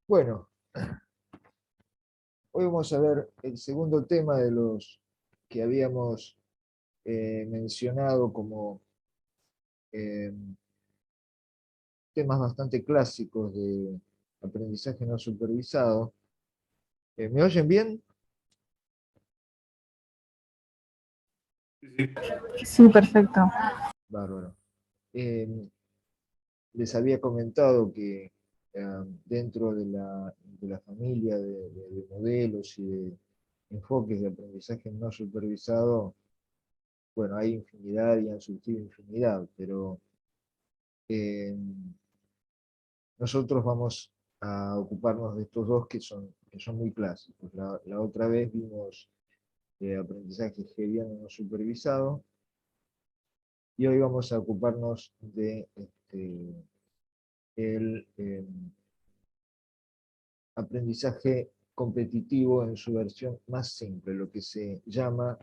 Bueno, hoy vamos a ver el segundo tema de los que habíamos mencionado como eh, temas bastante clásicos de aprendizaje no supervisado. ¿Me oyen bien? Sí, perfecto. Bárbaro. Eh, Les había comentado que dentro de la familia de modelos y de enfoques de aprendizaje no supervisado, bueno, hay infinidad y han surgido infinidad, pero eh, nosotros vamos a ocuparnos de estos dos que son muy clásicos. La otra vez vimos aprendizaje hegeliano no supervisado y hoy vamos a ocuparnos de el aprendizaje competitivo en su versión más simple, lo que se llama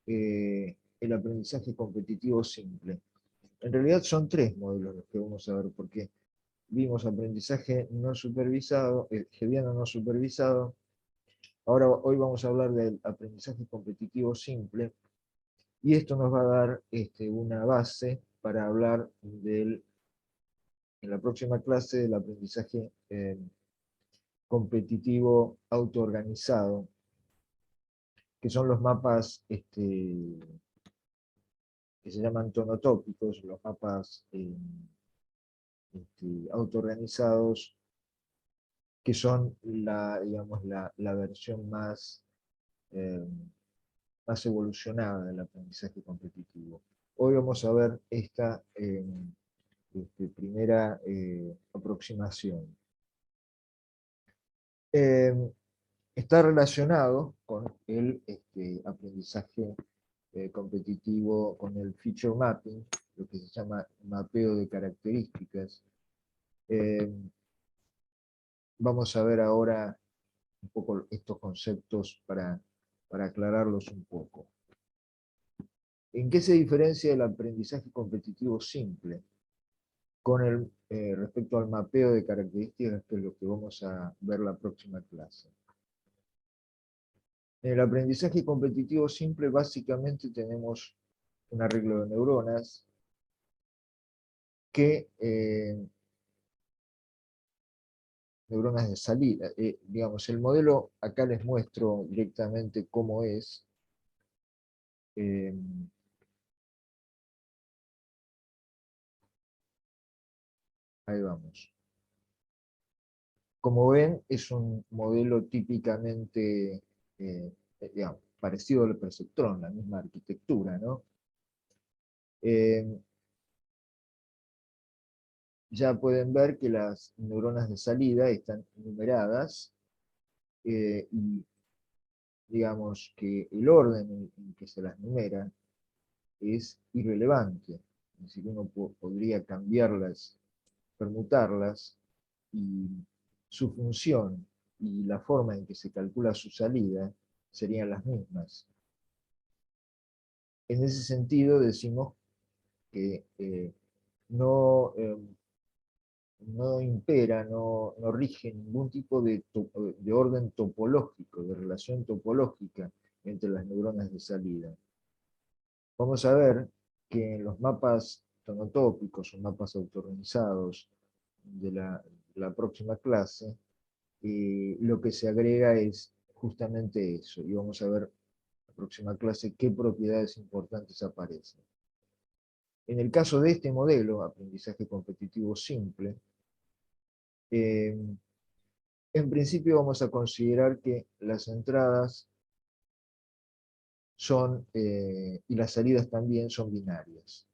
el aprendizaje competitivo simple. En realidad son tres modelos los que vamos a ver, porque vimos aprendizaje no supervisado, hegeliano no supervisado. Ahora, hoy vamos a hablar del aprendizaje competitivo simple, y esto nos va a dar una base para hablar en la próxima clase del aprendizaje competitivo autoorganizado, que son los mapas que se llaman tonotópicos, los mapas autoorganizados, que son digamos, la versión eh, más evolucionada del aprendizaje competitivo. Hoy vamos a ver esta primera aproximación. Eh, Está relacionado con el aprendizaje competitivo, con el feature mapping, lo que se llama mapeo de características. Eh, Vamos a ver ahora un poco estos conceptos para aclararlos un poco. ¿En qué se diferencia el aprendizaje competitivo simple con respecto al mapeo de características, que es lo que vamos a ver la próxima clase? En el aprendizaje competitivo simple básicamente tenemos un arreglo de neuronas que neuronas de salida. Digamos, el modelo, acá les muestro directamente cómo es. Eh, Ahí vamos. Como ven, es un modelo típicamente, digamos, parecido al perceptrón, la misma arquitectura, ¿no? Ya pueden ver que las neuronas de salida están numeradas y digamos que el orden en que se las numera es irrelevante. Es decir, uno podría cambiarlas, permutarlas, y su función y la forma en que se calcula su salida serían las mismas. En ese sentido decimos que no impera, no rige ningún tipo de orden topológico, de relación topológica entre las neuronas de salida. Vamos a ver que en los mapas tonotópicos o mapas autoorganizados de la próxima clase, lo que se agrega es justamente eso, y vamos a ver en la próxima clase qué propiedades importantes aparecen. En el caso de este modelo, aprendizaje competitivo simple, en principio vamos a considerar que las entradas y las salidas también son binarias.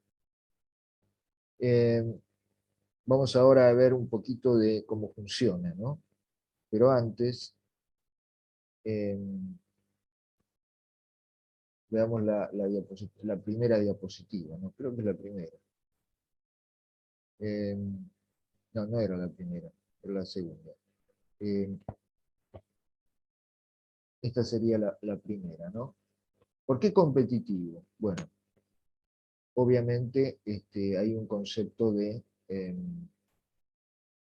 Vamos ahora a ver un poquito de cómo funciona, ¿no? Pero antes, eh, veamos la primera diapositiva, ¿no? Creo que es la primera. No, no era la primera, era la segunda. Eh, Esta sería la primera, ¿no? ¿Por qué competitivo? Bueno, obviamente hay un concepto de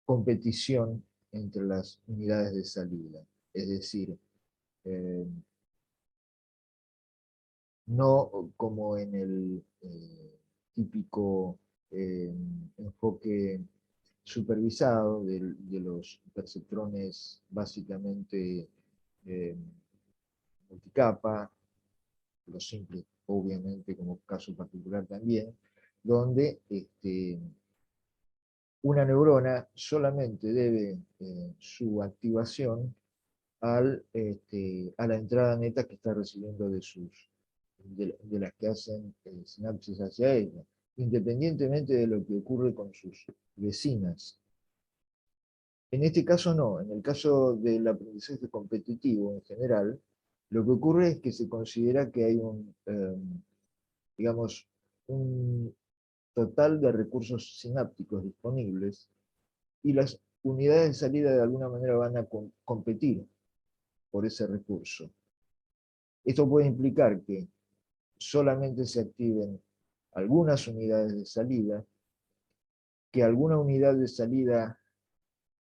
competición entre las unidades de salida. Es decir, eh, no como en el típico enfoque supervisado de los perceptrones básicamente eh, multicapa, los simples obviamente como caso particular también, donde una neurona solamente debe su activación a la entrada neta que está recibiendo de las que hacen sinapsis hacia ella, independientemente de lo que ocurre con sus vecinas. En este caso no, en el caso del aprendizaje competitivo en general, lo que ocurre es que se considera que hay digamos, un total de recursos sinápticos disponibles y las unidades de salida de alguna manera van a competir por ese recurso. Esto puede implicar que solamente se activen algunas unidades de salida, que alguna unidad de salida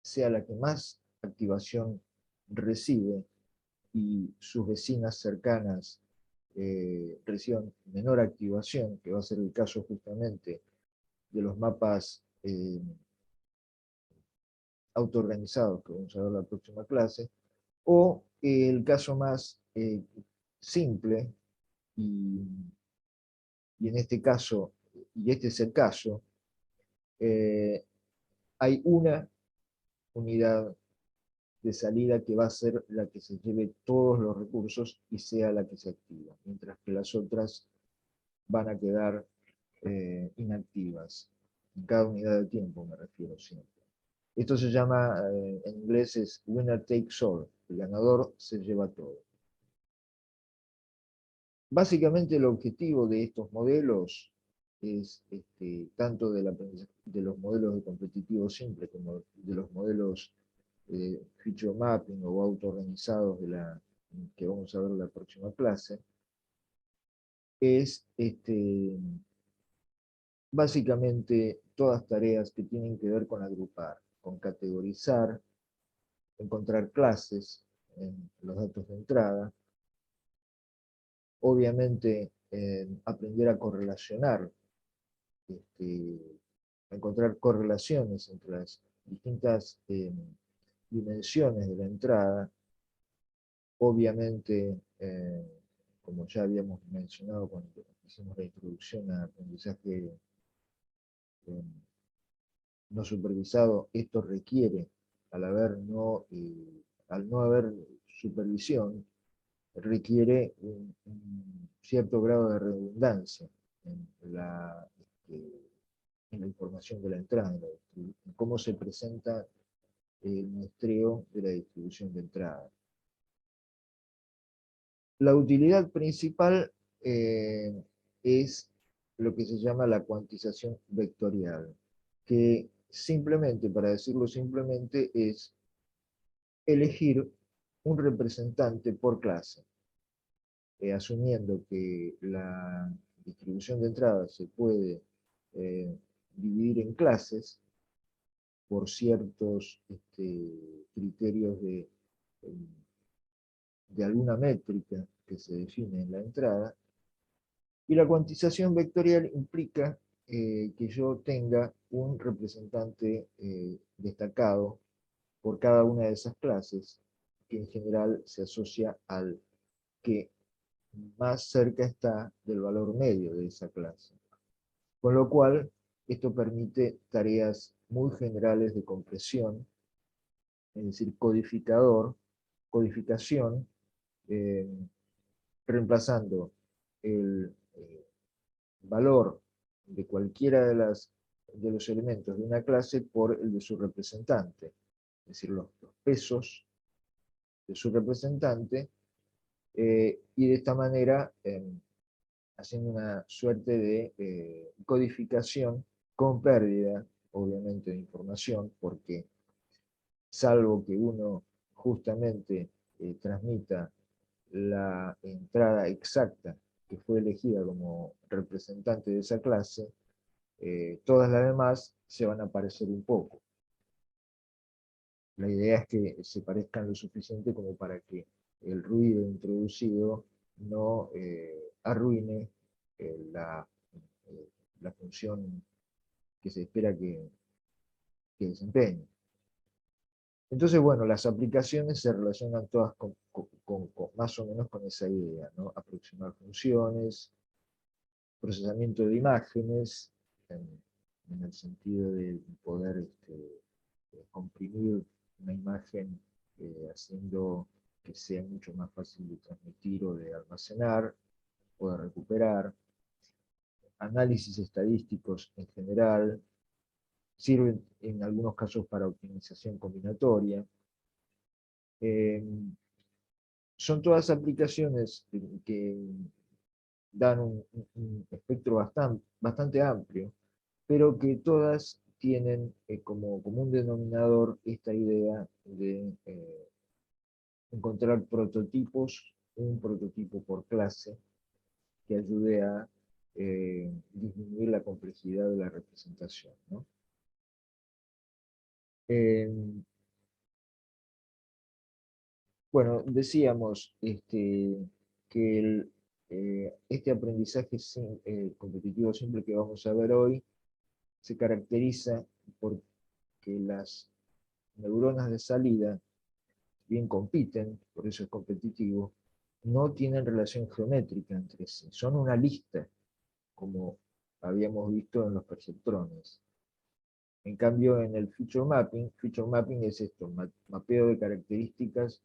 sea la que más activación recibe y sus vecinas cercanas reciban menor activación, que va a ser el caso justamente de los mapas autoorganizados que vamos a ver en la próxima clase, o el caso más simple, y, y en este caso, y este es el caso, eh, hay una unidad de salida que va a ser la que se lleve todos los recursos y sea la que se activa, mientras que las otras van a quedar inactivas. En cada unidad de tiempo me refiero siempre. Esto se llama, en inglés es winner takes all, el ganador se lleva todo. Básicamente el objetivo de estos modelos es, tanto de los modelos de competitivo simple como de los modelos feature mapping o autoorganizados que vamos a ver en la próxima clase, es básicamente todas tareas que tienen que ver con agrupar, con categorizar, encontrar clases en los datos de entrada, obviamente aprender a correlacionar, a encontrar correlaciones entre las distintas dimensiones de la entrada, obviamente, como ya habíamos mencionado cuando hicimos la introducción al aprendizaje eh, no supervisado, esto requiere, al no haber supervisión, requiere un cierto grado de redundancia en en la información de la entrada, en cómo se presenta el muestreo de la distribución de entrada. La utilidad principal es lo que se llama la cuantización vectorial, que simplemente, para decirlo simplemente, es elegir un representante por clase, asumiendo que la distribución de entrada se puede dividir en clases por ciertos criterios de alguna métrica que se define en la entrada, y la cuantización vectorial implica que yo tenga un representante destacado por cada una de esas clases, que en general se asocia al que más cerca está del valor medio de esa clase. Con lo cual, esto permite tareas muy generales de compresión, es decir, codificación, eh, reemplazando el valor de cualquiera de los elementos de una clase por el de su representante, es decir, los pesos de su representante, y de esta manera haciendo una suerte de codificación con pérdida, obviamente, de información, porque salvo que uno justamente transmita la entrada exacta que fue elegida como representante de esa clase, todas las demás se van a parecer un poco. La idea es que se parezcan lo suficiente como para que el ruido introducido no arruine la, la función que se espera que desempeñe. Entonces, bueno, las aplicaciones se relacionan todas más o menos con esa idea, ¿no? Aproximar funciones, procesamiento de imágenes, en el sentido de poder comprimir una imagen haciendo que sea mucho más fácil de transmitir o de almacenar o de recuperar, análisis estadísticos en general, sirven en algunos casos para optimización combinatoria. Son todas aplicaciones que dan un espectro bastante amplio, pero que todas tienen como común denominador esta idea de encontrar prototipos, un prototipo por clase, que ayude a disminuir la complejidad de la representación, ¿no? Eh, bueno, decíamos que este aprendizaje competitivo simple que vamos a ver hoy se caracteriza porque las neuronas de salida, bien compiten, por eso es competitivo, no tienen relación geométrica entre sí, son una lista, como habíamos visto en los perceptrones. En cambio, en el feature mapping es esto, mapeo de características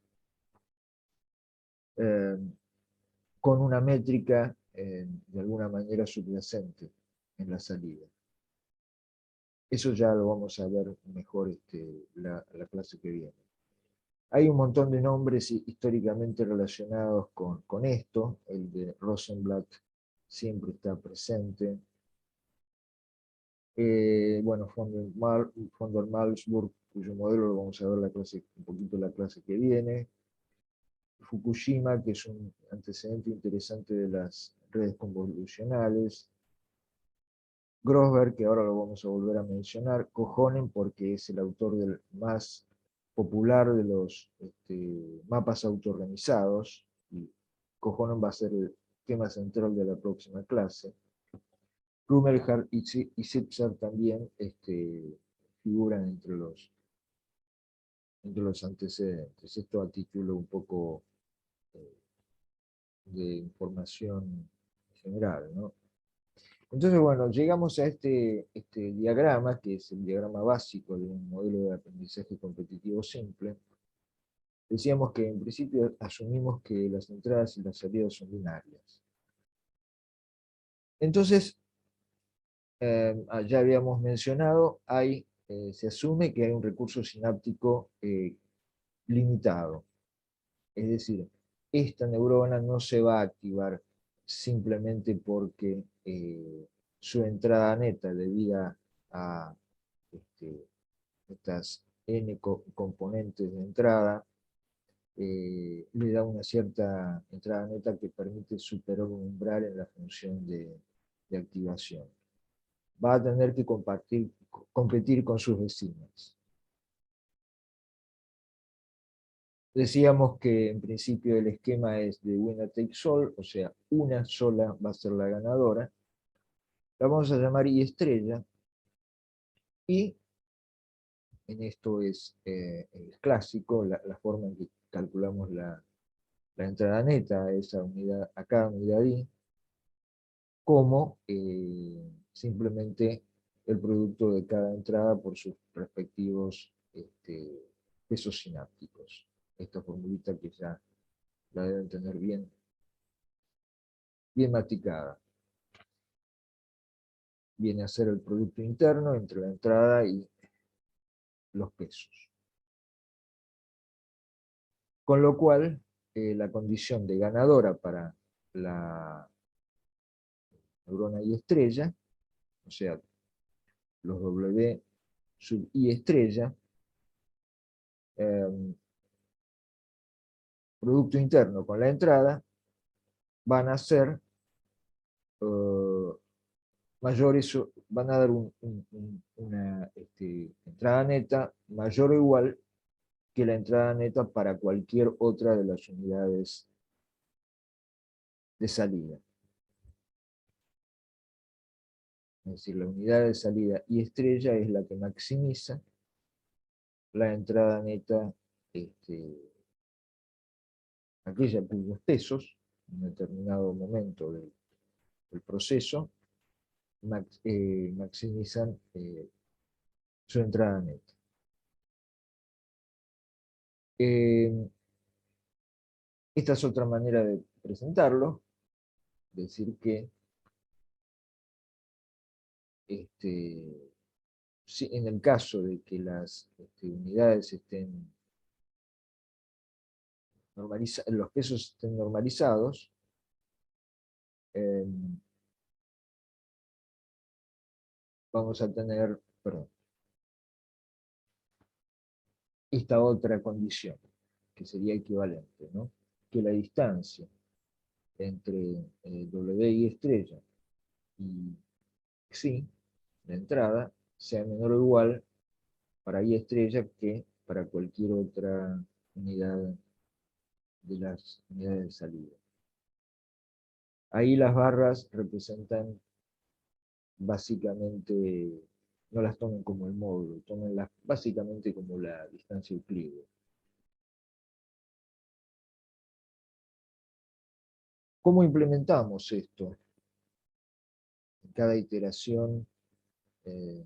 eh, con una métrica de alguna manera subyacente en la salida. Eso ya lo vamos a ver mejor la clase que viene. Hay un montón de nombres históricamente relacionados con esto. El de Rosenblatt siempre está presente. Bueno, von der Malmsburg, cuyo modelo lo vamos a ver un poquito la clase que viene. Fukushima, que es un antecedente interesante de las redes convolucionales. Grosberg, que ahora lo vamos a volver a mencionar. Kohonen, porque es el autor del más popular de los mapas autoorganizados, y Kohonen va a ser el tema central de la próxima clase. Rumelhart y Zipser también figuran entre los antecedentes. Esto a título un poco eh, de información general, ¿no? Entonces, bueno, llegamos a este diagrama, que es el diagrama básico de un modelo de aprendizaje competitivo simple. Decíamos que en principio asumimos que las entradas y las salidas son binarias. Entonces, ya habíamos mencionado, se asume que hay un recurso sináptico limitado. Es decir, esta neurona no se va a activar simplemente porque su entrada neta, debida a estas n componentes de entrada, le da una cierta entrada neta que permite superar un umbral en la función de activación. Va a tener que competir con sus vecinas. Decíamos que en principio el esquema es de winner takes all, o sea, una sola va a ser la ganadora. La vamos a llamar I estrella, y en esto es clásico la forma en que calculamos la entrada neta a cada unidad I, como simplemente el producto de cada entrada por sus respectivos pesos sinápticos. Esta formulita que ya la deben tener bien masticada. Viene a ser el producto interno entre la entrada y los pesos. Con lo cual, la condición de ganadora para la neurona I estrella, o sea, los W sub I estrella, producto interno con la entrada, van a ser mayores, van a dar una entrada neta mayor o igual que la entrada neta para cualquier otra de las unidades de salida. Es decir, la unidad de salida y estrella es la que maximiza la entrada neta, aquella cuyos pesos, en un determinado momento del proceso, maximizan su entrada neta. Esta es otra manera de presentarlo, decir que si en el caso de que las unidades estén los pesos estén normalizados, vamos a tener, perdón, esta otra condición, que sería equivalente, ¿no? Que la distancia entre W y estrella y Xi, la entrada, sea menor o igual para Y estrella que para cualquier otra unidad de las unidades de salida. Ahí las barras representan básicamente, no las tomen como el módulo, tómenlas básicamente como la distancia euclídea. ¿Cómo implementamos esto? En cada iteración de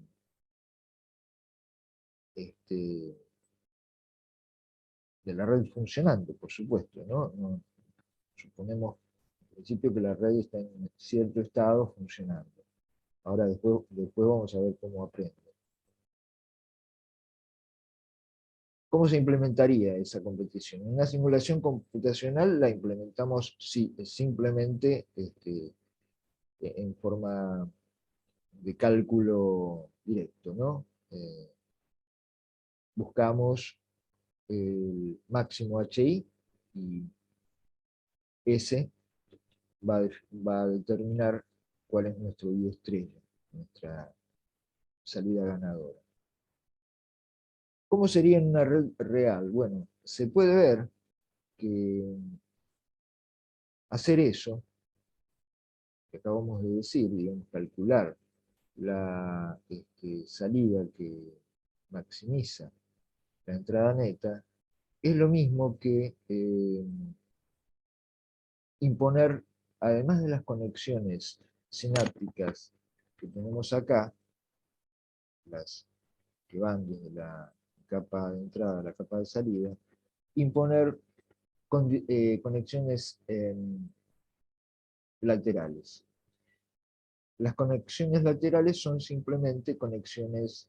la red funcionando, por supuesto, ¿no? Suponemos en principio que la red está en cierto estado funcionando. Ahora después vamos a ver cómo aprende. ¿Cómo se implementaría esa competición? En una simulación computacional la implementamos simplemente en forma de cálculo directo, ¿no? Buscamos el máximo HI y ese va a determinar cuál es nuestro I estrella, nuestra salida ganadora. ¿Cómo sería en una red real? Bueno, se puede ver que hacer eso, que acabamos de decir, digamos, calcular la salida que maximiza la entrada neta, es lo mismo que imponer, además de las conexiones sinápticas que tenemos acá, las que van desde la capa de entrada a la capa de salida, imponer conexiones laterales. Las conexiones laterales son simplemente conexiones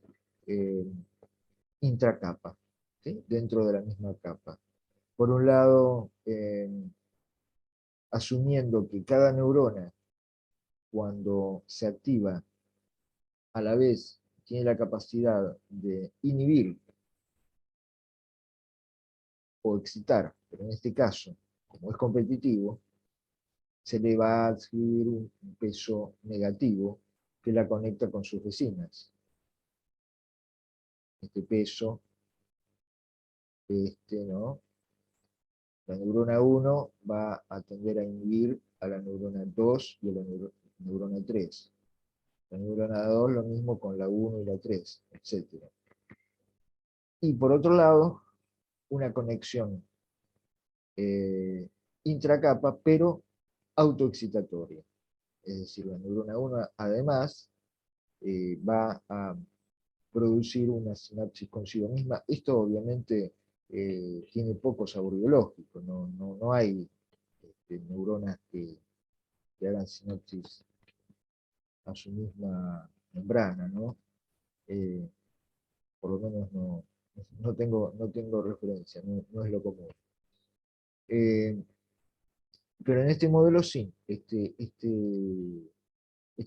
intracapa, ¿sí? Dentro de la misma capa. Por un lado, asumiendo que cada neurona, cuando se activa, a la vez tiene la capacidad de inhibir o excitar, pero en este caso, como es competitivo, se le va a adquirir un peso negativo que la conecta con sus vecinas. Este peso, ¿no? La neurona 1 va a tender a inhibir a la neurona 2 y a la neurona 3. La neurona 2 lo mismo con la 1 y la 3, etc. Y por otro lado, una conexión intracapa, pero autoexcitatoria. Es decir, la neurona 1 además va a producir una sinapsis consigo misma. Esto obviamente tiene poco sabor biológico, no hay neuronas que hagan sinapsis a su misma membrana, ¿no? Por lo menos no tengo referencia, no es lo común. Pero en este modelo sí, este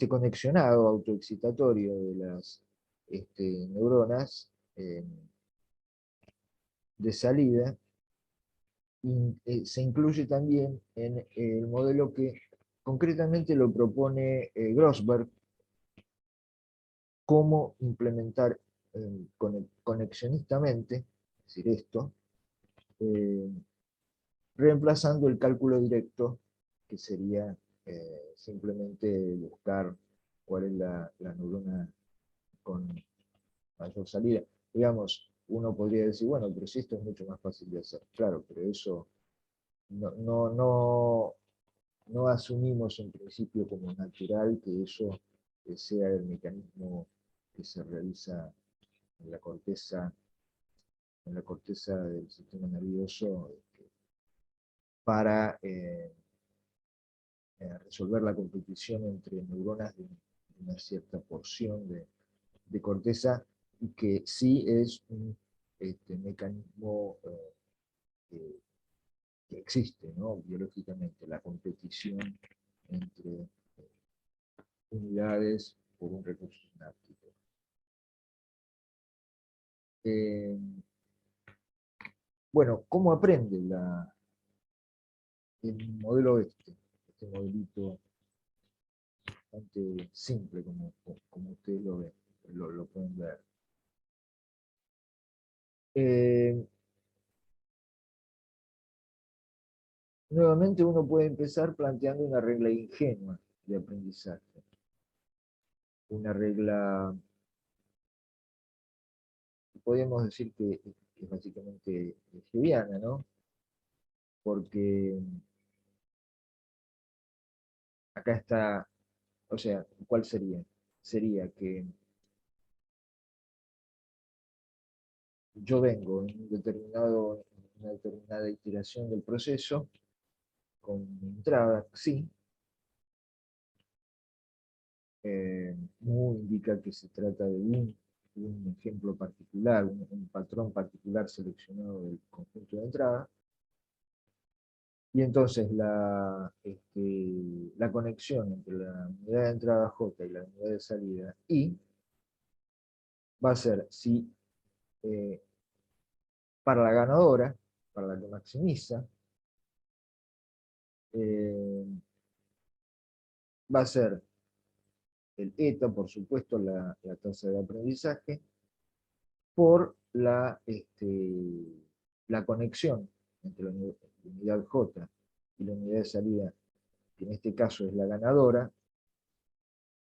conexionado autoexcitatorio de las neuronas de salida se incluye también en el modelo que concretamente lo propone Grossberg, cómo implementar conexionistamente, es decir, esto, eh, reemplazando el cálculo directo, que sería simplemente buscar cuál es la neurona con mayor salida. Digamos, uno podría decir, bueno, pero si esto es mucho más fácil de hacer. Claro, pero eso no asumimos en principio como natural que eso sea el mecanismo que se realiza en la corteza del sistema nervioso para resolver la competición entre neuronas de una cierta porción de corteza, y que sí es un mecanismo que existe, ¿no? Biológicamente, la competición entre unidades por un recurso sináptico. Eh, bueno, ¿cómo aprende el modelo este modelito bastante simple, como ustedes lo ven, lo pueden ver? Eh, Nuevamente uno puede empezar planteando una regla ingenua de aprendizaje, una regla, podríamos decir que es básicamente hegeliana, ¿no? Porque acá está, o sea, ¿cuál sería? Sería que yo vengo en una determinada iteración del proceso, con mi entrada, sí, mu indica que se trata de un ejemplo particular, un patrón particular seleccionado del conjunto de entrada, y entonces la conexión entre la unidad de entrada J y la unidad de salida I va a ser si eh, para la ganadora, para la que maximiza, eh, va a ser el eta, por supuesto, la tasa de aprendizaje, por la conexión entre la unidad J y la unidad de salida, que en este caso es la ganadora,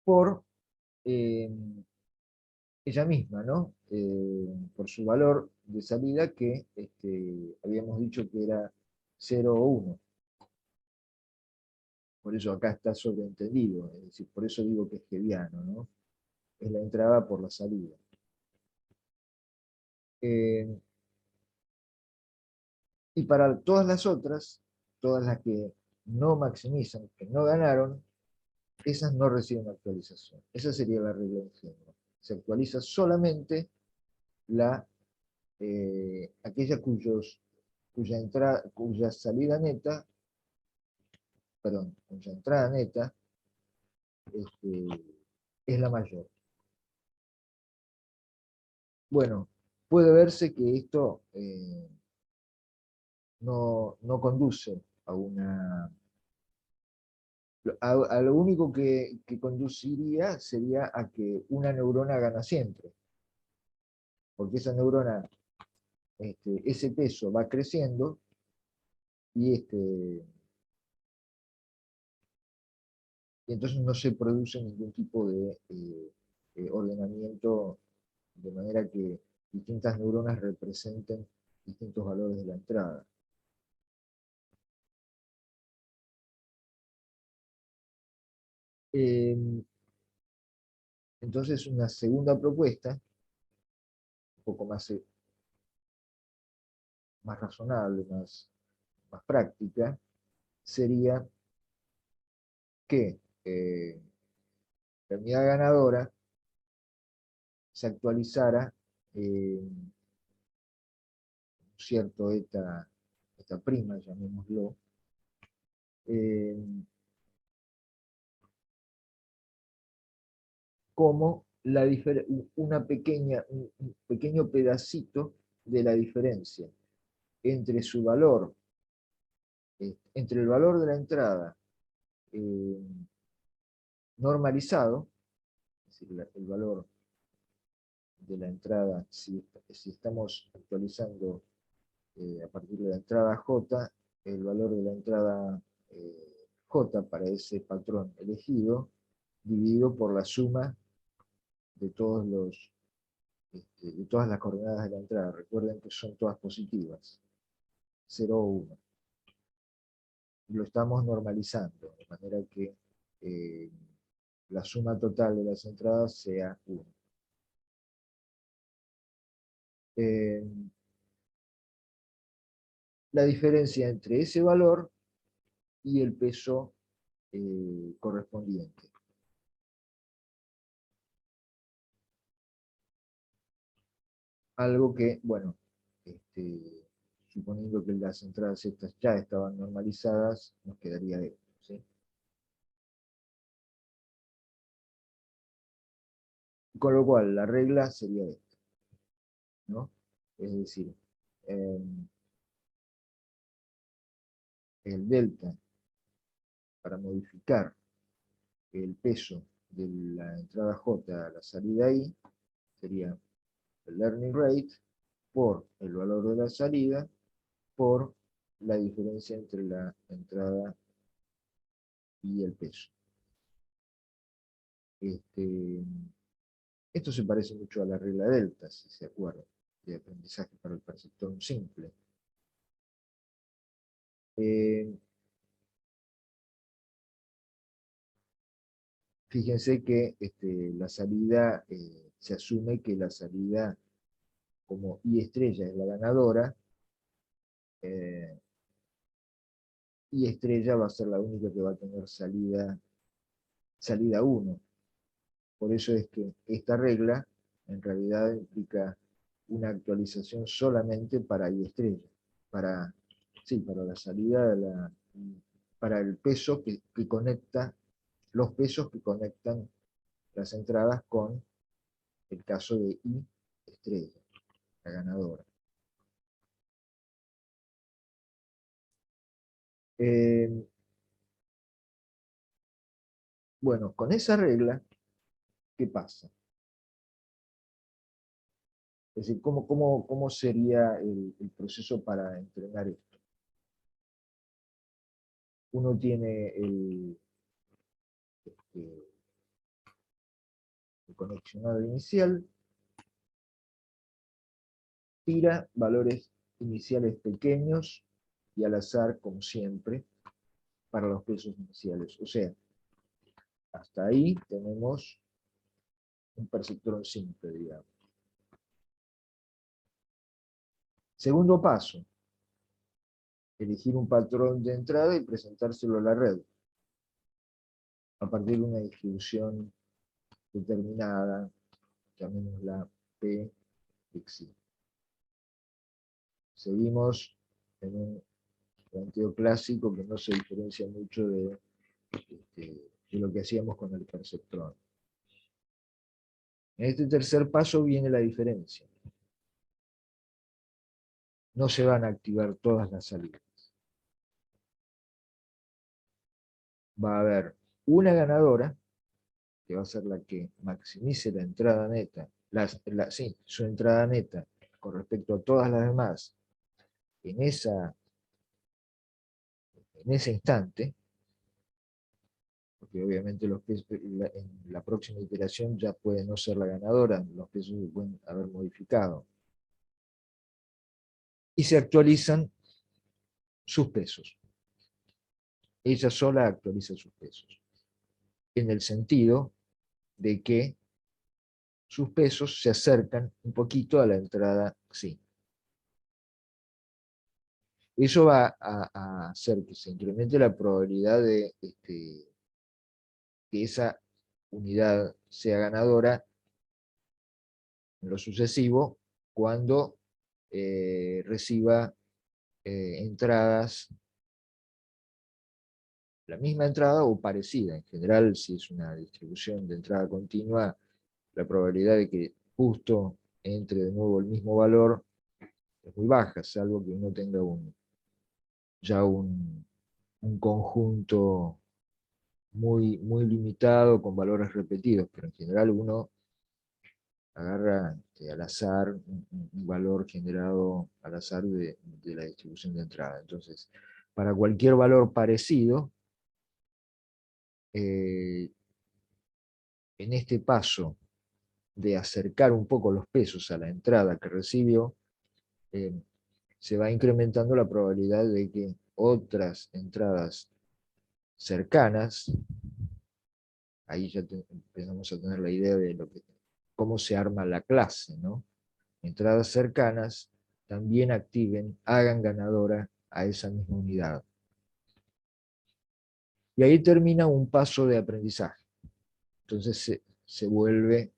por eh, ella misma, ¿no? Por su valor de salida, que habíamos dicho que era 0 o 1. Por eso acá está sobreentendido, es decir, por eso digo que es hegeliano, ¿no? Es la entrada por la salida. Eh, y para todas las otras, todas las que no maximizan, que no ganaron, esas no reciben actualización. Esa sería la regla ingenua. Se actualiza solamente aquella cuya salida neta, perdón, cuya entrada neta este, es la mayor. Bueno, puede verse que esto no conduce a lo único que conduciría sería a que una neurona gana siempre, porque esa neurona, ese peso va creciendo y, y entonces no se produce ningún tipo de ordenamiento de manera que distintas neuronas representen distintos valores de la entrada. Eh, entonces una segunda propuesta, un poco más razonable, más práctica, sería que la unidad ganadora se actualizara cierto eta prima, llamémoslo, eh, como un pequeño pedacito de la diferencia entre su valor, entre el valor de la entrada eh, normalizado, es decir, el valor de la entrada, si estamos actualizando a partir de la entrada J, el valor de la entrada J para ese patrón elegido, dividido por la suma de de todas las coordenadas de la entrada. Recuerden que son todas positivas, 0 o 1. Lo estamos normalizando, de manera que la suma total de las entradas sea 1. La diferencia entre ese valor y el peso correspondiente. Algo que, bueno, suponiendo que las entradas estas ya estaban normalizadas, nos quedaría esto, ¿sí? Con lo cual, la regla sería esta, ¿no? Es decir, el delta para modificar el peso de la entrada J a la salida I sería el learning rate por el valor de la salida por la diferencia entre la entrada y el peso. Esto se parece mucho a la regla delta, si se acuerdan, de aprendizaje para el perceptrón simple. Fíjense que la salida, se asume que la salida como I estrella es la ganadora, I estrella va a ser la única que va a tener salida 1. Por eso es que esta regla en realidad implica una actualización solamente para I estrella, para la salida para el peso que conecta, los pesos que conectan las entradas con el caso de I estrella, la ganadora. Bueno, con esa regla, ¿qué pasa? Es decir, ¿cómo sería el proceso para entrenar esto? Uno tiene el conexionado inicial, tira valores iniciales pequeños y al azar, como siempre, para los pesos iniciales. O sea, hasta ahí tenemos un perceptrón simple, digamos. Segundo paso, elegir un patrón de entrada y presentárselo a la red, a partir de una distribución determinada, llamémosla P de Xi. Seguimos en un planteo clásico que no se diferencia mucho de lo que hacíamos con el perceptrón. En este tercer paso viene la diferencia. No se van a activar todas las salidas. Va a haber una ganadora, que va a ser la que maximice la entrada neta, su entrada neta con respecto a todas las demás en ese instante, porque obviamente los pesos, en la próxima iteración ya puede no ser la ganadora, los pesos se pueden haber modificado. Y se actualizan sus pesos. Ella sola actualiza sus pesos. En el sentido de que sus pesos se acercan un poquito a la entrada Xi. Eso va a hacer que se incremente la probabilidad de que esa unidad sea ganadora en lo sucesivo cuando reciba entradas, la misma entrada o parecida. En general, si es una distribución de entrada continua, la probabilidad de que justo entre de nuevo el mismo valor es muy baja, salvo que uno tenga ya un conjunto muy limitado con valores repetidos, pero en general uno agarra al azar un valor generado al azar de la distribución de entrada. Entonces, para cualquier valor parecido, en este paso de acercar un poco los pesos a la entrada que recibió, eh, se va incrementando la probabilidad de que otras entradas cercanas, ahí ya empezamos a tener la idea de cómo se arma la clase, ¿no? Entradas cercanas también activen, hagan ganadora a esa misma unidad. Y ahí termina un paso de aprendizaje. Entonces se vuelve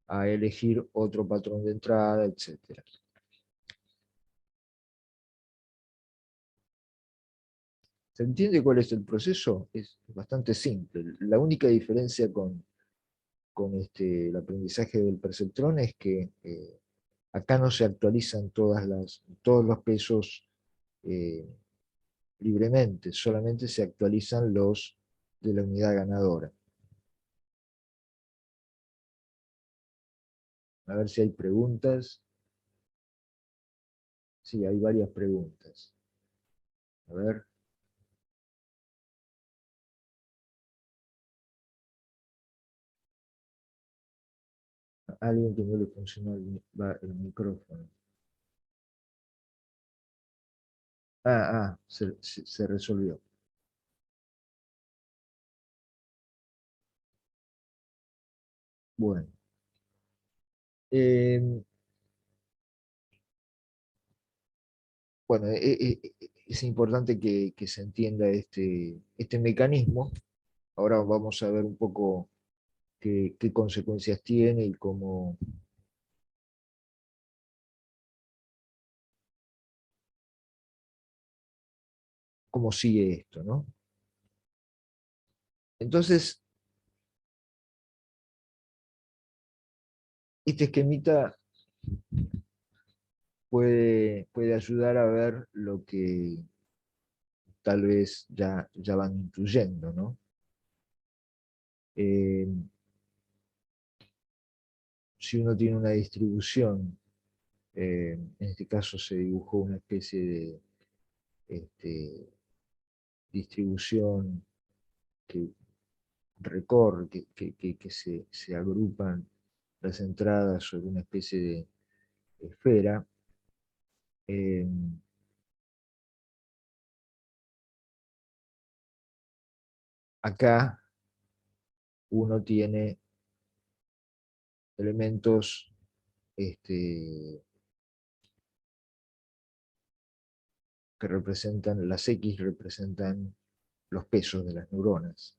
a elegir otro patrón de entrada, etc. ¿Se entiende cuál es el proceso? Es bastante simple. La única diferencia con el aprendizaje del perceptrón es que acá no se actualizan todos los pesos eh, libremente, solamente se actualizan los de la unidad ganadora. A ver si hay preguntas. Sí, hay varias preguntas. A ver. A alguien que no le funciona el micrófono. Se resolvió. Bueno. Eh, bueno, es importante que se entienda este mecanismo. Ahora vamos a ver un poco qué consecuencias tiene y cómo sigue esto, ¿no? Entonces, este esquemita puede ayudar a ver lo que tal vez ya van incluyendo, ¿no? Eh, si uno tiene una distribución, en este caso se dibujó una especie de distribución que recorre, que se agrupan las entradas sobre una especie de esfera. Eh, Acá uno tiene elementos que representan, las X representan los pesos de las neuronas.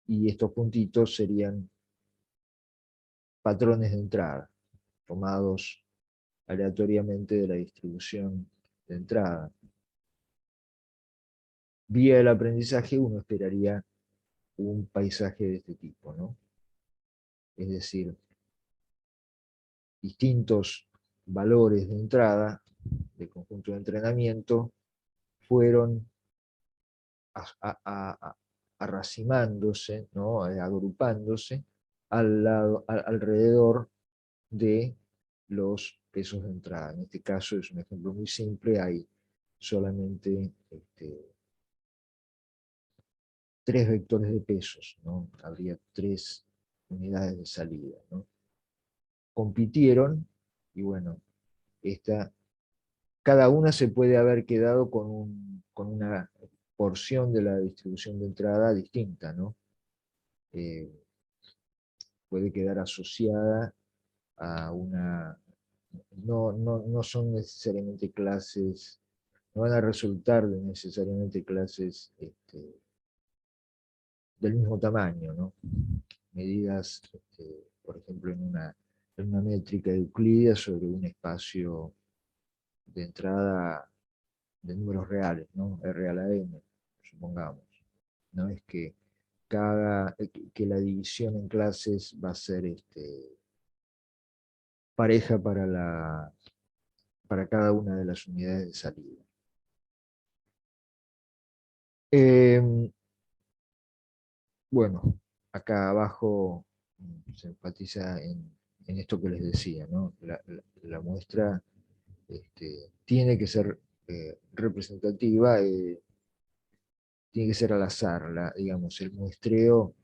Y estos puntitos serían patrones de entrada, tomados aleatoriamente de la distribución de entrada. Vía el aprendizaje uno esperaría un paisaje de este tipo, ¿no? Es decir, distintos valores de entrada del conjunto de entrenamiento fueron arracimándose, ¿no? Agrupándose alrededor de los pesos de entrada. En este caso es un ejemplo muy simple, hay solamente tres vectores de pesos, ¿no? Habría tres unidades de salida, ¿no? Compitieron y bueno, cada una se puede haber quedado con una porción de la distribución de entrada distinta, ¿no? Eh, Puede quedar asociada a una... No son necesariamente clases, no van a resultar de necesariamente clases del mismo tamaño, ¿no? Medidas, por ejemplo, en una métrica euclídea sobre un espacio de entrada de números reales, ¿no? R a la n, supongamos. No es que la división en clases va a ser pareja para cada una de las unidades de salida. Bueno, acá abajo se enfatiza en esto que les decía, ¿no? La muestra tiene que ser representativa, tiene que ser al azar, digamos, el muestreo.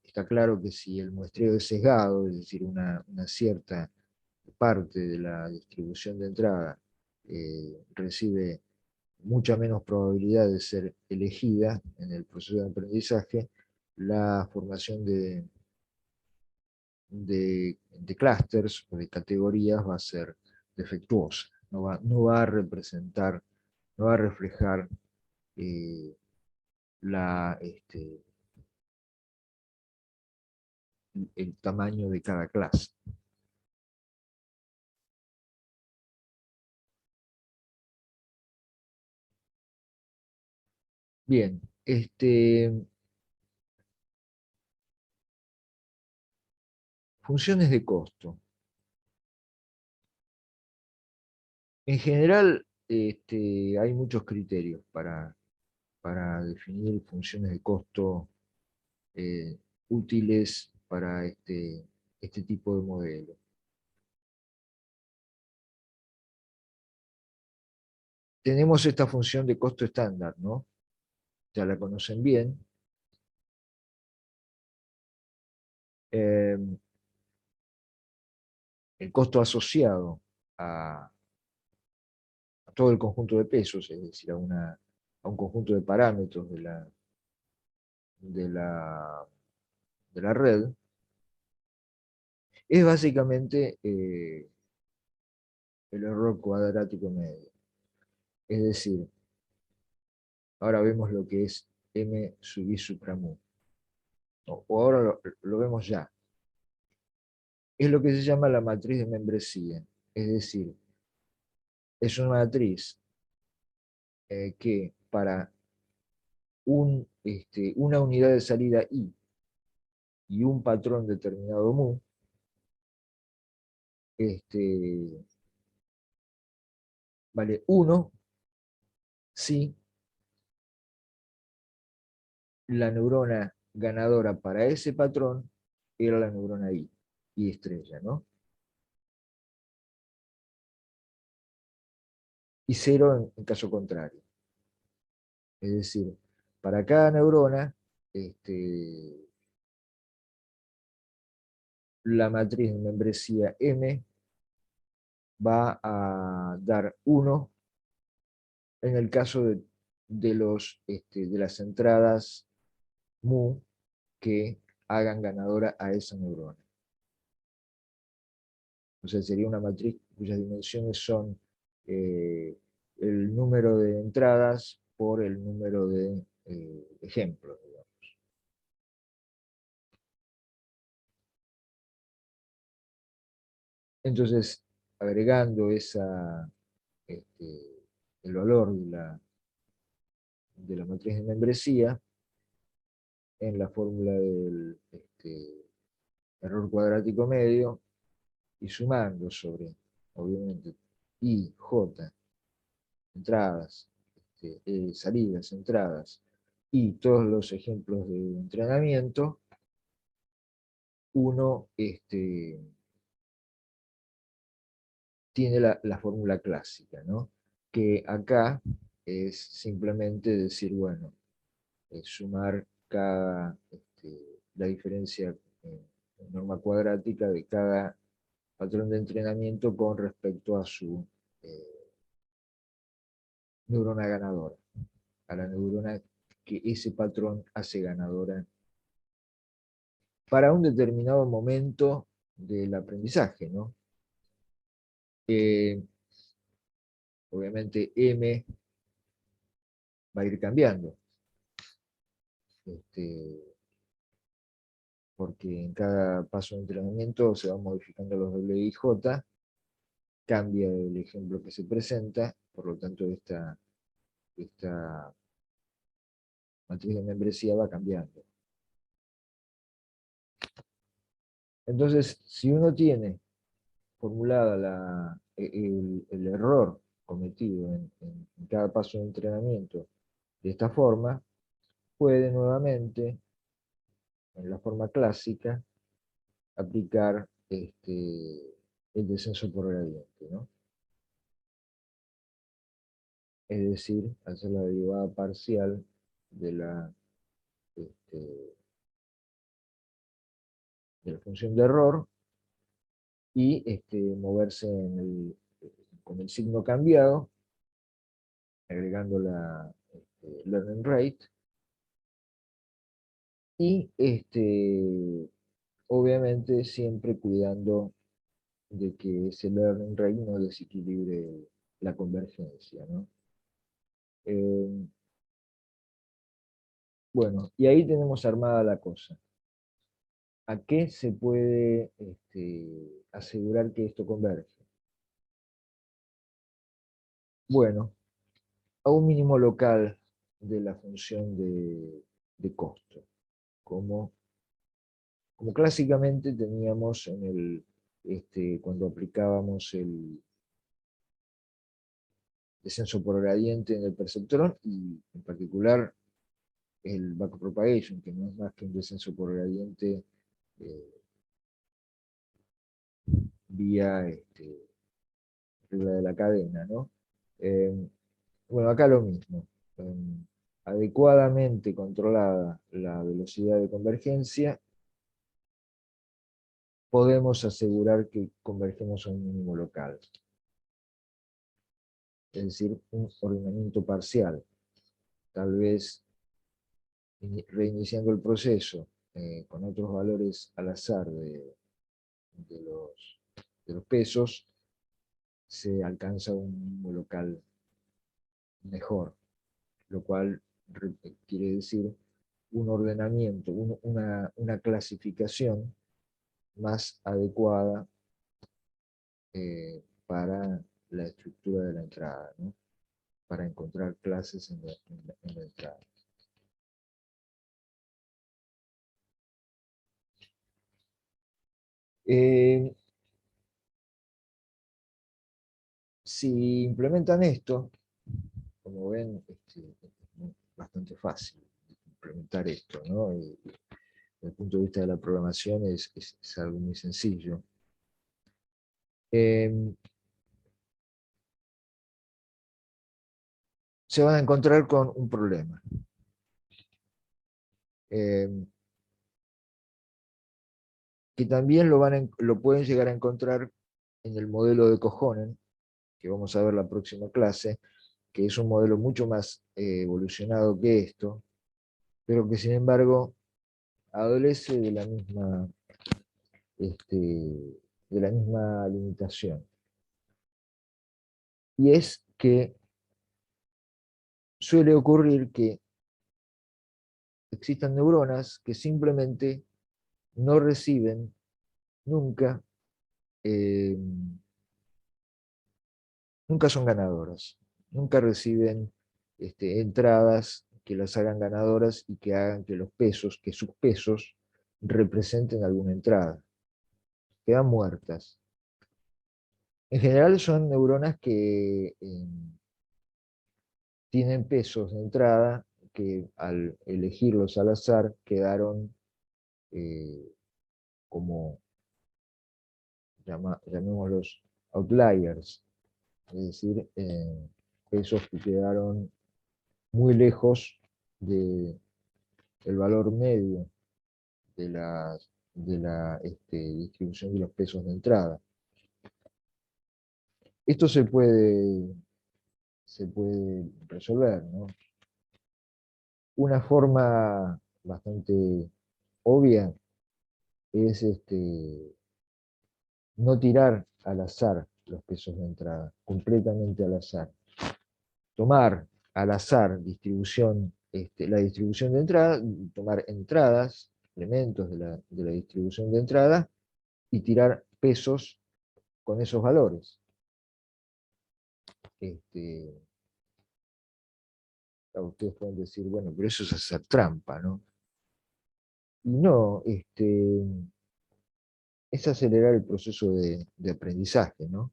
Está claro que si el muestreo es sesgado, es decir, una cierta parte de la distribución de entrada recibe mucha menos probabilidad de ser elegida en el proceso de aprendizaje, la formación de clústeres o de categorías va a ser defectuosa, no va a representar, no va a reflejar eh, la, el tamaño de cada clase. Bien, funciones de costo. En general, hay muchos criterios para definir funciones de costo útiles para este tipo de modelo. Tenemos esta función de costo estándar, ¿no? Ya la conocen bien. El costo asociado a todo el conjunto de pesos, es decir, a un conjunto de parámetros de la, de la red, es básicamente el error cuadrático medio. Es decir, ahora vemos lo que es M sub I supra mu. O ahora lo vemos ya. Es lo que se llama la matriz de membresía. Es decir, es una matriz que para una unidad de salida I y un patrón determinado mu, vale 1 si la neurona ganadora para ese patrón era la neurona I estrella, ¿no? Y 0 en caso contrario. Es decir, para cada neurona, la matriz de membresía M va a dar 1 en el caso de las entradas mu que hagan ganadora a esa neurona. O sea, sería una matriz cuyas dimensiones son el número de entradas por el número de ejemplos, digamos. Entonces, agregando este, el valor de la matriz de membresía en la fórmula del error cuadrático medio y sumando sobre, obviamente, I, J, entradas, salidas, entradas, y todos los ejemplos de entrenamiento, uno tiene la fórmula clásica, ¿no? Que acá es simplemente decir, bueno, sumar la diferencia en norma cuadrática de cada patrón de entrenamiento con respecto a su neurona ganadora, a la neurona que ese patrón hace ganadora para un determinado momento del aprendizaje, ¿no? Obviamente M va a ir cambiando, porque en cada paso de entrenamiento se van modificando los W y J, cambia el ejemplo que se presenta, por lo tanto esta matriz de membresía va cambiando. Entonces, si uno tiene formulada el error cometido en cada paso de entrenamiento de esta forma, puede nuevamente, en la forma clásica, aplicar el descenso por gradiente, ¿no? Es decir, hacer la derivada parcial de este, de la función de error y moverse con el signo cambiado, agregando la learning rate, y obviamente siempre cuidando de que ese learning rate no desequilibre la convergencia, ¿no? Bueno, y ahí tenemos armada la cosa. ¿A qué se puede asegurar que esto converge? Bueno, a un mínimo local de la función de costo, como, como clásicamente teníamos cuando aplicábamos el descenso por gradiente en el perceptrón, y en particular el backpropagation, que no es más que un descenso por gradiente eh, vía regla de la cadena, ¿no? Eh, bueno, acá lo mismo. Eh, Adecuadamente controlada la velocidad de convergencia, podemos asegurar que convergemos a un mínimo local. Es decir, un ordenamiento parcial. Tal vez reiniciando el proceso con otros valores al azar de los, de los pesos, se alcanza un mínimo local mejor, lo cual quiere decir un ordenamiento, una clasificación más adecuada para la estructura de la entrada, ¿no? Para encontrar clases en la entrada. Eh, si implementan esto, como ven, es bastante fácil implementar esto, ¿no? Y desde el punto de vista de la programación es algo muy sencillo. Se van a encontrar con un problema. Que también lo pueden llegar a encontrar en el modelo de Kohonen, que vamos a ver la próxima clase, que es un modelo mucho más evolucionado que esto, pero que sin embargo adolece de la misma limitación. Y es que suele ocurrir que existan neuronas que simplemente no reciben nunca, eh, nunca son ganadoras, nunca reciben entradas que las hagan ganadoras y que hagan que que sus pesos representen alguna entrada. Quedan muertas. En general son neuronas que tienen pesos de entrada que al elegirlos al azar quedaron eh, como, llamémoslos, outliers, es decir, pesos que quedaron muy lejos del valor medio de la distribución de los pesos de entrada. Esto se puede resolver, ¿no? Una forma bastante obvia es no tirar al azar los pesos de entrada, completamente al azar. Tomar al azar la distribución de entrada, tomar entradas, elementos de la distribución de entrada, y tirar pesos con esos valores. Ustedes pueden decir, bueno, pero eso es hacer trampa, ¿no? Y no, es acelerar el proceso de aprendizaje, ¿no?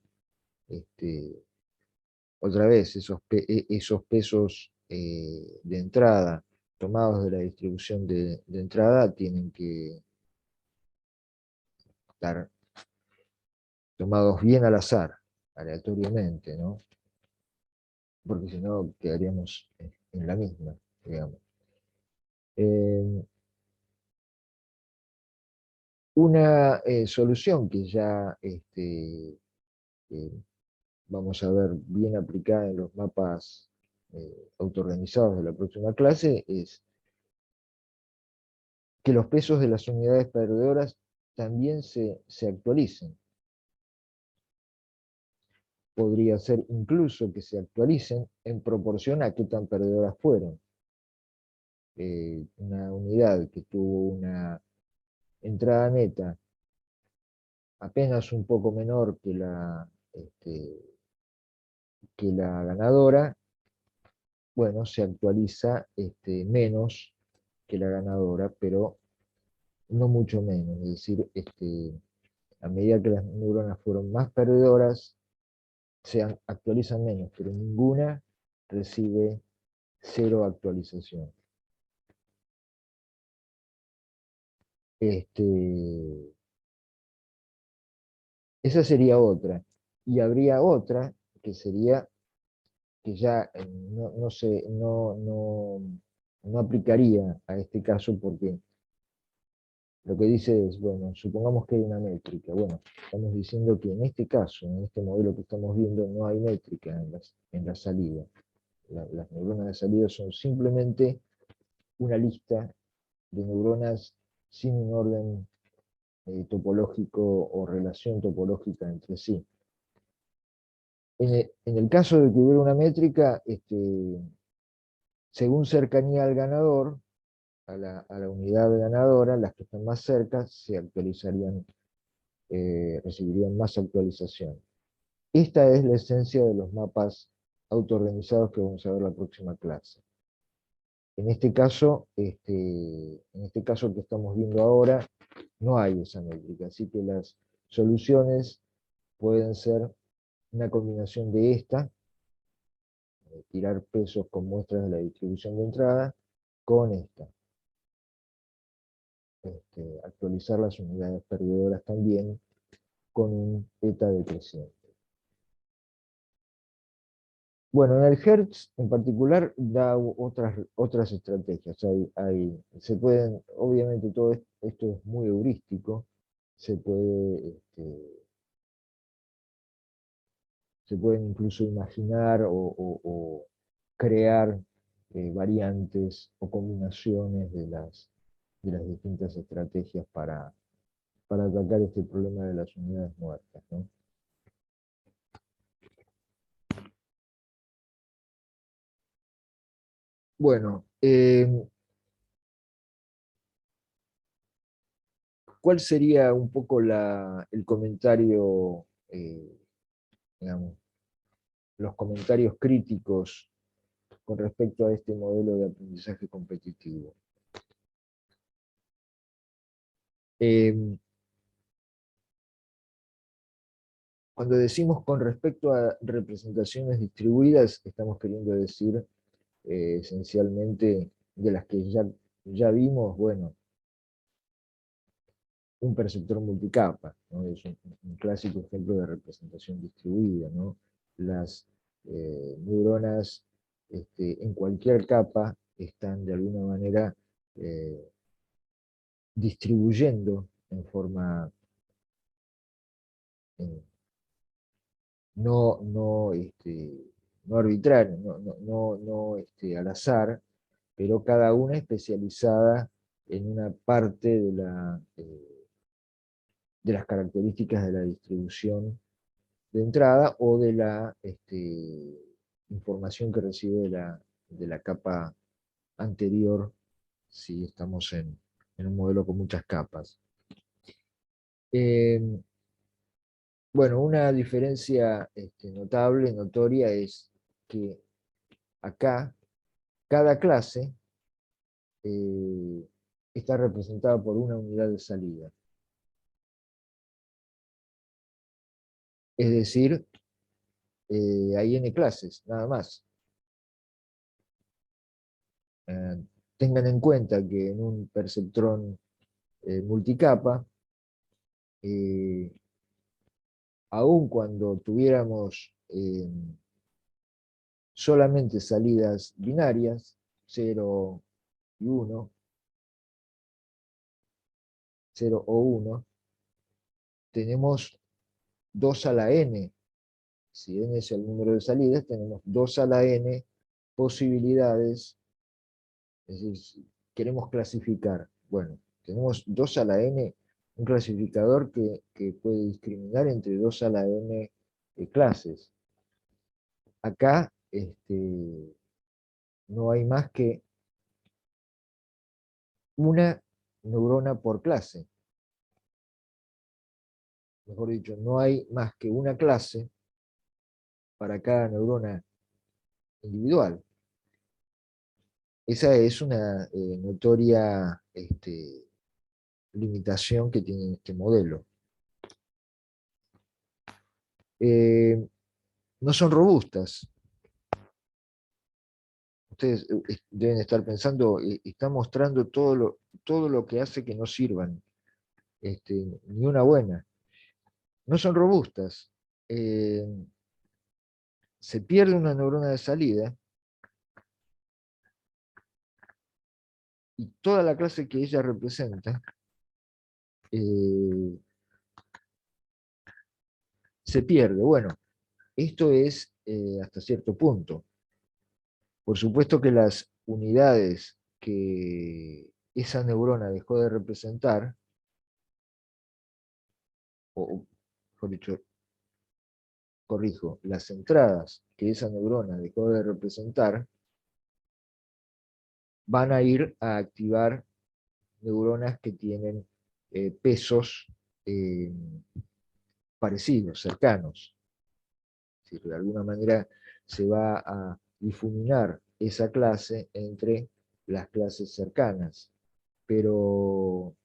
Otra vez, esos pesos de entrada tomados de la distribución de entrada estar tomados bien al azar, aleatoriamente, ¿no? Porque si no quedaríamos en la misma, digamos. Eh, una solución que ya vamos a ver bien aplicada en los mapas autoorganizados de la próxima clase es que los pesos de las unidades perdedoras también se actualicen. Podría ser incluso que se actualicen en proporción a qué tan perdedoras fueron. Una unidad que tuvo una entrada neta apenas un poco menor que la ganadora, bueno, se actualiza menos que la ganadora, pero no mucho menos. Es decir, a medida que las neuronas fueron más perdedoras, se actualizan menos, pero ninguna recibe cero actualización. Este, esa sería otra. Y habría otra que sería que ya no aplicaría a este caso porque lo que dice es, bueno, supongamos que hay una métrica. Bueno, estamos diciendo que en este caso, en este modelo que estamos viendo, no hay métrica en la salida. Las neuronas de salida son simplemente una lista de neuronas sin un orden topológico o relación topológica entre sí. En el caso de que hubiera una métrica, según cercanía al ganador, a la unidad ganadora, las que están más cerca se actualizarían, recibirían más actualización. Esta es la esencia de los mapas autoorganizados que vamos a ver la próxima clase. En este caso que estamos viendo ahora, no hay esa métrica, así que las soluciones pueden ser una combinación de esta, tirar pesos con muestras de la distribución de entrada, con esta. Actualizar las unidades perdedoras también con un eta decreciente. Bueno, en el Hertz en particular da otras estrategias. Se pueden, obviamente todo esto es muy heurístico, se pueden incluso imaginar o crear variantes o combinaciones de las distintas estrategias para atacar este problema de las unidades muertas, ¿no? Bueno, ¿cuál sería un poco el comentario, digamos, los comentarios críticos con respecto a este modelo de aprendizaje competitivo? Cuando decimos con respecto a representaciones distribuidas, estamos queriendo decir esencialmente de las que ya vimos, bueno, un perceptor multicapa, ¿no? Es un clásico ejemplo de representación distribuida, ¿no? Las neuronas en cualquier capa están de alguna manera eh, distribuyendo en forma eh, no arbitraria, al azar, pero cada una especializada en una parte de las características de la distribución de entrada o de la información que recibe de la capa anterior, si estamos en un modelo con muchas capas. Bueno, una diferencia notable, notoria, es que acá cada clase está representada por una unidad de salida. Es decir, hay n clases, nada más. Tengan en cuenta que en un perceptrón multicapa, aun cuando tuviéramos solamente salidas binarias, 0 y 1, 0 o 1, tenemos 2 a la n. Si n es el número de salidas, tenemos 2 a la n posibilidades. Es decir, si queremos clasificar. Bueno, tenemos 2 a la n, un clasificador que puede discriminar entre 2 a la n clases. Acá no hay más que una neurona por clase. Mejor dicho, no hay más que una clase para cada neurona individual. Esa es una notoria limitación que tiene este modelo. No son robustas. Ustedes deben estar pensando, está mostrando todo lo que hace que no sirvan, ni una buena. No son robustas. Se pierde una neurona de salida y toda la clase que ella representa se pierde. Bueno, esto es hasta cierto punto. Por supuesto que las unidades que esa neurona dejó de representar, o mejor dicho, corrijo, las entradas que esa neurona dejó de representar, van a ir a activar neuronas que tienen pesos eh, parecidos, cercanos. Es decir, de alguna manera se va a difuminar esa clase entre las clases cercanas, pero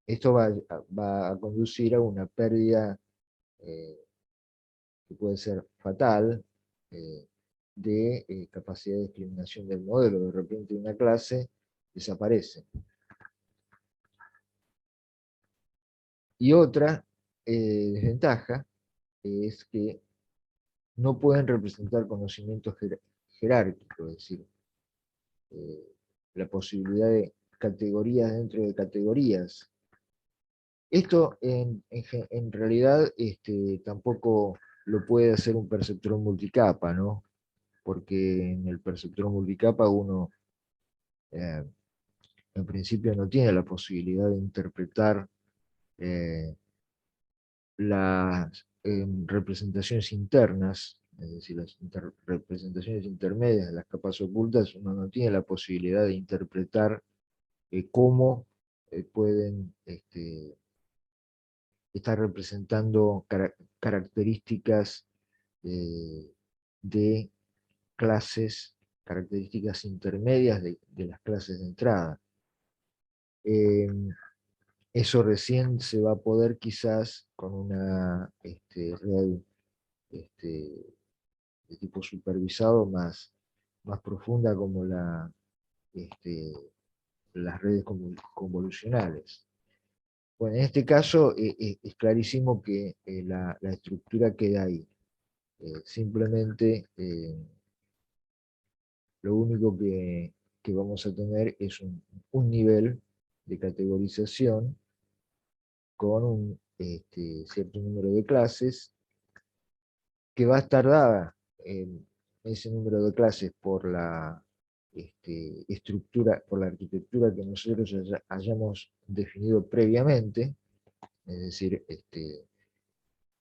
esto va a conducir a una pérdida eh, que puede ser fatal de capacidad de discriminación del modelo. De repente una clase desaparece. Y otra desventaja es que no pueden representar conocimientos jerárquicos, es decir, la posibilidad de categorías dentro de categorías. Esto en realidad tampoco lo puede hacer un perceptrón multicapa, ¿no? Porque en el perceptrón multicapa uno eh, en principio no tiene la posibilidad de interpretar las representaciones internas, es decir, las representaciones intermedias de las capas ocultas. Uno no tiene la posibilidad de interpretar cómo pueden estar representando características de clases, características intermedias de las clases de entrada. Eso recién se va a poder quizás con una red de tipo supervisado más profunda como las redes convolucionales. Bueno, en este caso es clarísimo que la estructura queda ahí. Simplemente lo único que vamos a tener es un nivel de categorización con un cierto número de clases que va a estar dada ese número de clases por la estructura, por la arquitectura que nosotros hayamos definido previamente. Es decir,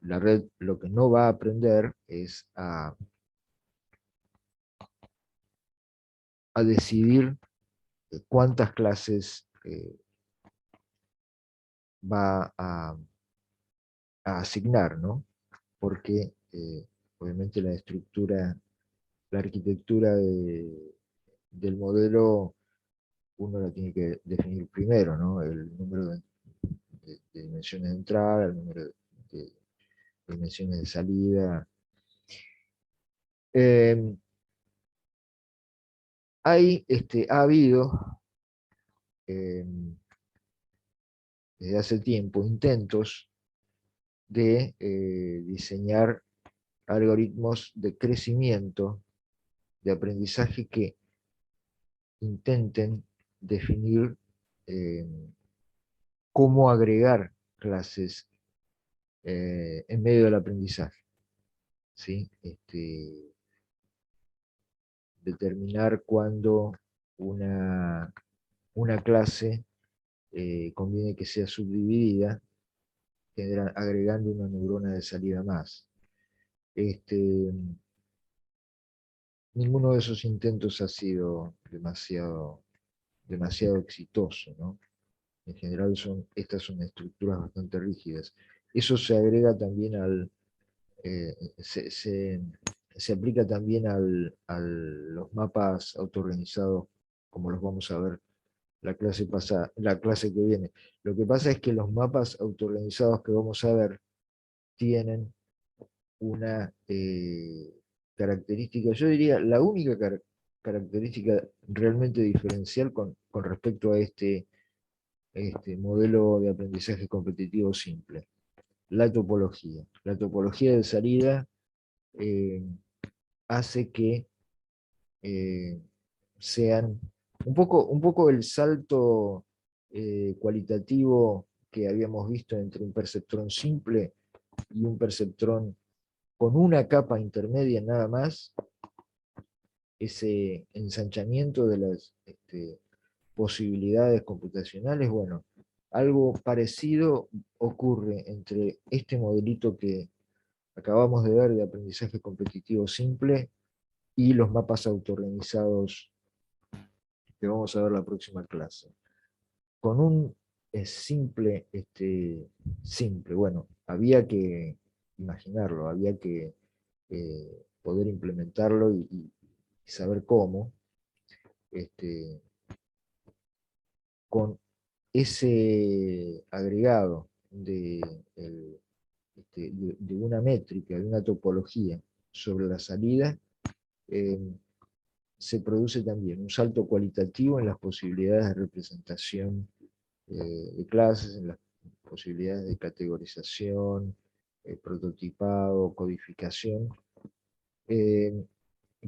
la red lo que no va a aprender es a decidir cuántas clases va a asignar, ¿no? Porque obviamente la estructura, la arquitectura del modelo uno la tiene que definir primero, ¿no? El número de dimensiones de entrada, el número de dimensiones de salida. Eh, ha habido, eh, desde hace tiempo, intentos de diseñar algoritmos de crecimiento, de aprendizaje que intenten definir eh, cómo agregar clases en medio del aprendizaje, ¿sí? Determinar cuándo una, una clase conviene que sea subdividida, agregando una neurona de salida más. Ninguno de esos intentos ha sido demasiado exitoso, ¿no? En general estas son estructuras bastante rígidas. Eso se agrega también eh, se, se- se aplica también a los mapas autoorganizados, como los vamos a ver la clase que viene. Lo que pasa es que los mapas autoorganizados que vamos a ver tienen una característica, yo diría la única característica realmente diferencial con respecto a este modelo de aprendizaje competitivo simple, la topología. La topología de salida eh, hace que eh, sean un poco el salto cualitativo que habíamos visto entre un perceptrón simple y un perceptrón con una capa intermedia nada más, ese ensanchamiento de las posibilidades computacionales, bueno, algo parecido ocurre entre este modelito que acabamos de ver de aprendizaje competitivo simple y los mapas autoorganizados que vamos a ver la próxima clase. Con un simple, bueno, había que imaginarlo, había que poder implementarlo y saber cómo, este, con ese agregado de una métrica, de una topología sobre la salida, eh, se produce también un salto cualitativo en las posibilidades de representación de clases, en las posibilidades de categorización, prototipado, codificación, eh,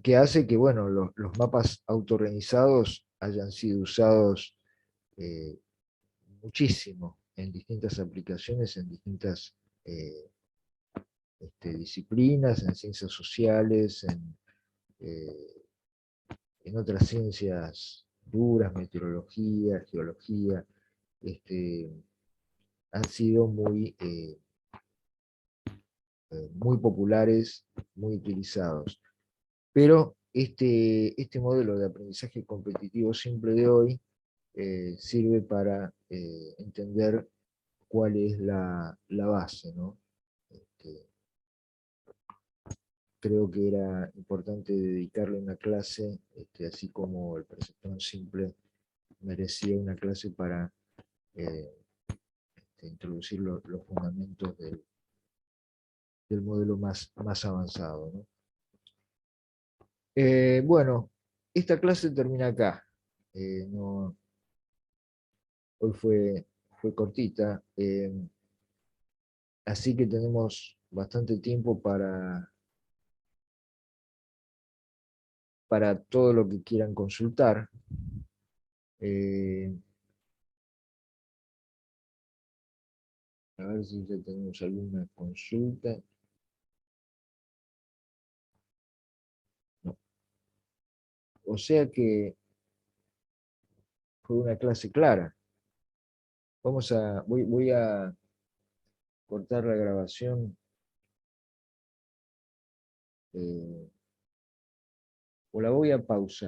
que hace que bueno, los mapas autorrealizados hayan sido usados eh, muchísimo en distintas aplicaciones, en distintas eh, disciplinas, en ciencias sociales, eh, en otras ciencias duras, meteorología, geología, este, han sido muy populares, muy utilizados. Pero este modelo de aprendizaje competitivo simple de hoy sirve para entender cuál es la base, ¿no? Este, Creo que era importante dedicarle una clase, así como el perceptrón simple merecía una clase para eh, introducir los fundamentos del modelo más avanzado, ¿no? Bueno, esta clase termina acá. No, hoy fue cortita, así que tenemos bastante tiempo para todo lo que quieran consultar. Eh, a ver si ya tenemos alguna consulta. No. O sea que fue una clase clara. Voy a cortar la grabación o la voy a pausar.